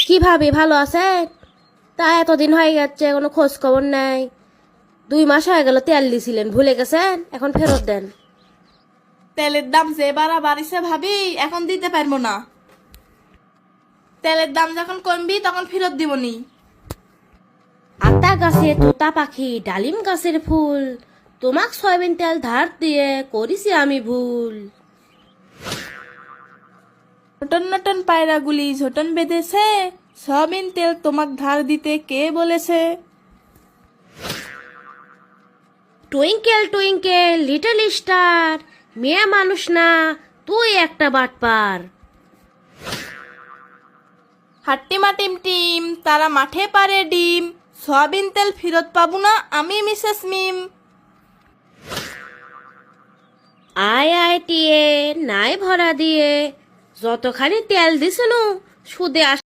কিভাবে ভালো আছেন? তা এতদিন হয়ে যাচ্ছে কোনো খোঁজ খবর নাই। 2 মাস হয়ে গেল তেল দিছিলেন, ভুলে গেছেন? এখন ফেরত দেন। তেলের দাম যে বাড়িছে ভাবি, এখন দিতে পারবো না। তেলের দাম যখন কমবি তখন ফেরত দিবনি। আতা গাছে তোতা পাখি, ডালিম গাছের ফুল, তোমাক সয়াবিন তেল ধার দিয়ে করিছি আমি ভুল। নটন নটন পায়রাগুলি ঝোটন বেঁধেছে, সয়াবিন তেল তোমাক ধার দিতে কে বলেছে? টুইঙ্কেল টুইঙ্কেল লিটল স্টার, মেয়ে মানুষ না তুই একটা বাটপার। হাট্টিমা টিম টিম, তারা মাঠে পারে ডিম, সয়াবিন তেল ফেরত পাবো না আমি মিসেস মিম। আয় আয় টিয়ে নাই ভরা দিয়ে, যতখানি তেল দিছিল সুদে